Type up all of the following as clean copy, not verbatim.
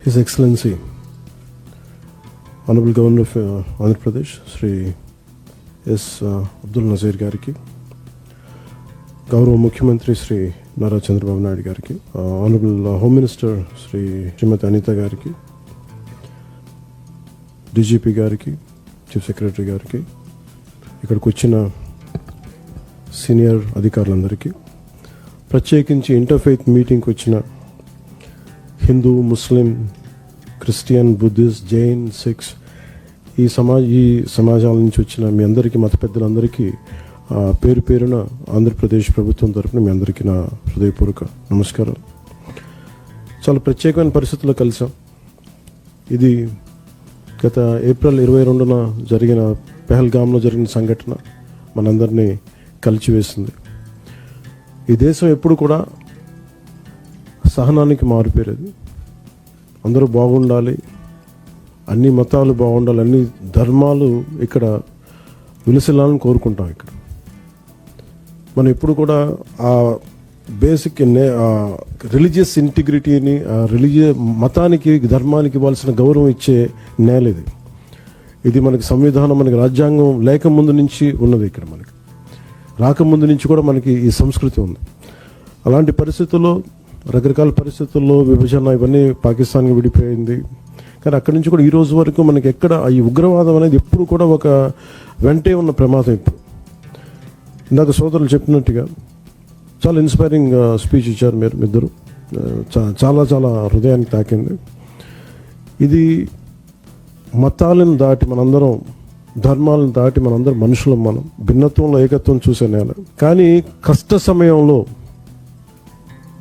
His Excellency, Honorable Governor of Andhra Pradesh, Sri S. Abdul Nazir Gariki, Gaurav Mukhyamantri Sri Nara Chandrababu Naidu Gariki, Honorable Home Minister Sri Srimati Anita Gariki, DGP Gariki, Chief Secretary Gariki, ఇక్కడికి వచ్చిన senior అధికారులందరికీ, ప్రత్యేకించి interfaith మీటింగ్కి వచ్చిన హిందూ, ముస్లిం, Christian, Buddhist, Jain, six ఈ సమాజాల నుంచి వచ్చిన మీ అందరికీ, మత పెద్దలందరికీ పేరు పేరున ఆంధ్రప్రదేశ్ ప్రభుత్వం తరఫున మీ అందరికీ నా హృదయపూర్వక నమస్కారాలు. చాలా ప్రత్యేకమైన పరిస్థితుల్లో కలిసాం. ఇది గత ఏప్రిల్ 22న జరిగిన పెహల్గామ్లో జరిగిన సంఘటన మనందరినీ కలిచివేసింది. ఈ దేశం ఎప్పుడు కూడా సహనానికి మారిపోయేది. అందరూ బాగుండాలి, అన్ని మతాలు బాగుండాలి, అన్ని ధర్మాలు ఇక్కడ విలసిల్లాలని కోరుకుంటాం. ఇక్కడ మనం ఎప్పుడు కూడా ఆ బేసిక్ రిలీజియస్ ఇంటిగ్రిటీని, మతానికి, ధర్మానికి ఇవ్వాల్సిన గౌరవం ఇచ్చే నేల ఇది. ఇది మనకి సంవిధానం, మనకి రాజ్యాంగం లేకముందు నుంచి ఉన్నది. ఇక్కడ మనకి రాకముందు నుంచి కూడా మనకి ఈ సంస్కృతి ఉంది. అలాంటి పరిస్థితుల్లో, రకరకాల పరిస్థితుల్లో విభజన ఇవన్నీ పాకిస్తాన్కి విడిపోయింది. కానీ అక్కడి నుంచి కూడా ఈ రోజు వరకు మనకి ఎక్కడ ఈ ఉగ్రవాదం అనేది ఎప్పుడు కూడా ఒక వెంటే ఉన్న ప్రమాదం. ఇప్పుడు ఇందాక సోదరులు చెప్పినట్టుగా చాలా ఇన్స్పైరింగ్ స్పీచ్ ఇచ్చారు మీరు ఇద్దరు. చాలా చాలా హృదయానికి తాకింది. ఇది మతాలను దాటి మనందరం, ధర్మాలను దాటి మనందరం మనుషులం. మనం భిన్నత్వంలో ఏకత్వం చూసే నేల. కానీ కష్ట సమయంలో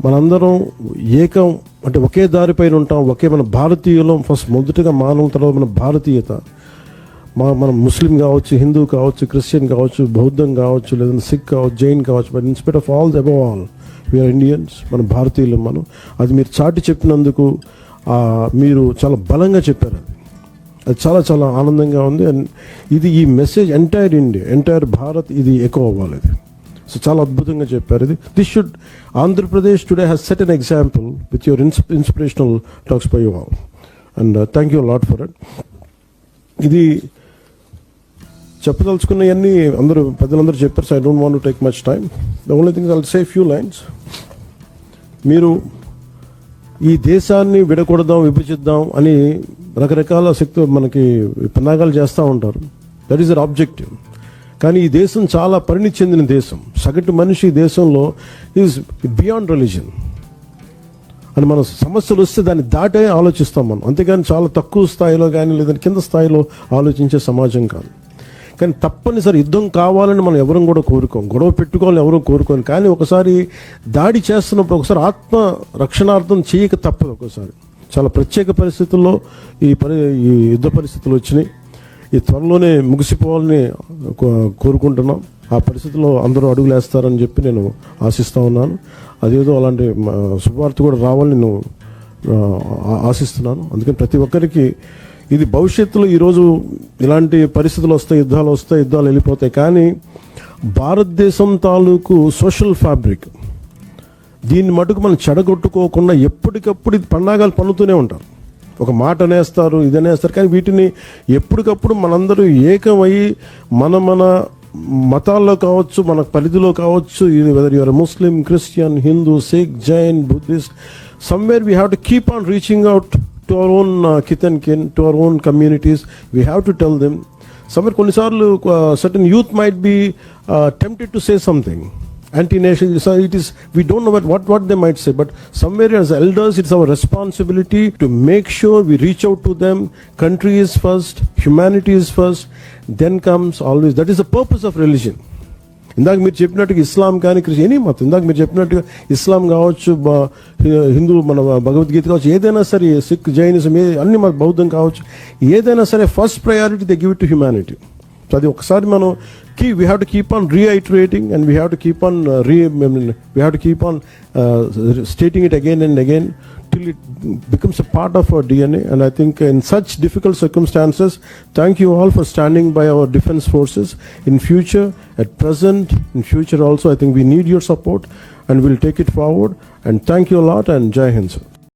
మనందరం ఏకం, అంటే ఒకే దారిపైన ఉంటాం. మన భారతీయులం. ఫస్ట్ మొదటిగా మానవ, తర్వాత మన భారతీయత. మనం ముస్లిం కావచ్చు, హిందూ కావచ్చు, క్రిస్టియన్ కావచ్చు, బౌద్ధం కావచ్చు, లేదంటే సిక్ కావచ్చు, జైన్ కావచ్చు. But in spite of all above all we are Indians. మన భారతీయులం. అది మీరు చాటి చెప్పినందుకు మీరు చాలా బలంగా చెప్పారు. అది చాలా చాలా ఆనందంగా ఉంది. అండ్ ఇది ఈ message entire India, entire Bharat ఇది ఎకో అవ్వాలి. ఇది సో చాలా అద్భుతంగా చెప్పారు. This should Andhra Pradesh today has set an example with your inspirational talks by you all. And thank you lot for it. ఇది చెప్పదలుచుకున్నవన్నీ పెద్దలందరూ చెప్పారు. So I don't want to take much time. The only thing I'll say few lines. మీరు ఈ దేశాన్ని విడకూడదాం, విభజిద్దాం అని రకరకాల శక్తులు మనకి పన్నాగాలు చేస్తూ ఉంటారు. That is their objective. కానీ ఈ దేశం చాలా పరిణితి చెందిన దేశం. సగటు మనిషి ఈ దేశంలో ఈజ్ బియాండ్ రిలీజన్. అని మన సమస్యలు వస్తే దాన్ని దాటే ఆలోచిస్తాం మనం. అంతేగాని చాలా తక్కువ స్థాయిలో కానీ లేదంటే కింద స్థాయిలో ఆలోచించే సమాజం కాదు. కానీ తప్పనిసరి యుద్ధం కావాలని మనం ఎవరం కూడా కోరుకోం, గొడవ పెట్టుకోవాలని ఎవరూ కోరుకోం. కానీ ఒకసారి దాడి చేస్తున్నప్పుడు ఒకసారి ఆత్మ రక్షణార్థం చేయక తప్పదు. ఒకసారి చాలా ప్రత్యేక పరిస్థితుల్లో ఈ యుద్ధ పరిస్థితులు వచ్చినాయి. ఈ త్వరలోనే ముగిసిపోవాలని కోరుకుంటున్నాం. ఆ పరిస్థితుల్లో అందరూ అడుగులేస్తారని చెప్పి నేను ఆశిస్తూ ఉన్నాను. అదేదో అలాంటి శుభవార్త కూడా రావాలని నేను ఆశిస్తున్నాను. అందుకని ప్రతి ఒక్కరికి ఇది భవిష్యత్తులో ఈరోజు ఇలాంటి పరిస్థితులు వస్తాయి, యుద్ధాలు వెళ్ళిపోతాయి. కానీ భారతదేశం తాలూకు సోషల్ ఫ్యాబ్రిక్, దీన్ని మటుకు మనం చెడగొట్టుకోకుండా ఎప్పటికప్పుడు ఇది పన్నాగాలు పన్నుతూనే ఉంటారు. ఒక మాట అనేస్తారు, ఇదనేస్తారు. కానీ వీటిని ఎప్పటికప్పుడు మనందరూ ఏకమై మన మతాల్లో కావచ్చు, మన పరిధిలో కావచ్చు, ఇది whether your Muslim, Christian, Hindu, Sikh, Jain, Buddhist, somewhere we have to keep on reaching out to our own kith and kin, to our own communities. We have to tell them. Somewhere కొన్నిసార్లు certain youth might be tempted to say something anti-nation. So it is, we don't know what they might say, but somewhere as elders it's our responsibility to make sure we reach out to them. Country is first, humanity is first, then comes always. That is the purpose of religion. ఇందాక మీరు చెప్పినట్టుగా ఇస్లాం కానీ Christian, any మతం, ఇందాక మీరు చెప్పినట్టుగా ఇస్లాం కావచ్చు, హిందూ, మన భగవద్గీత కావచ్చు, ఏదైనా సరే, సిక్, జైనిజం, అన్ని మన బౌద్ధం కావచ్చు, ఏదైనా సరే first priority they give it to humanity. So అది ఒకసారి మనం we have to keep on reiterating, and we have to keep on stating it again and again till it becomes a part of our DNA. And I think in such difficult circumstances, thank you all for standing by our defense forces. In future, at present, in future also, I think we need your support and we'll take it forward. And thank you a lot, and Jai Hind, sir.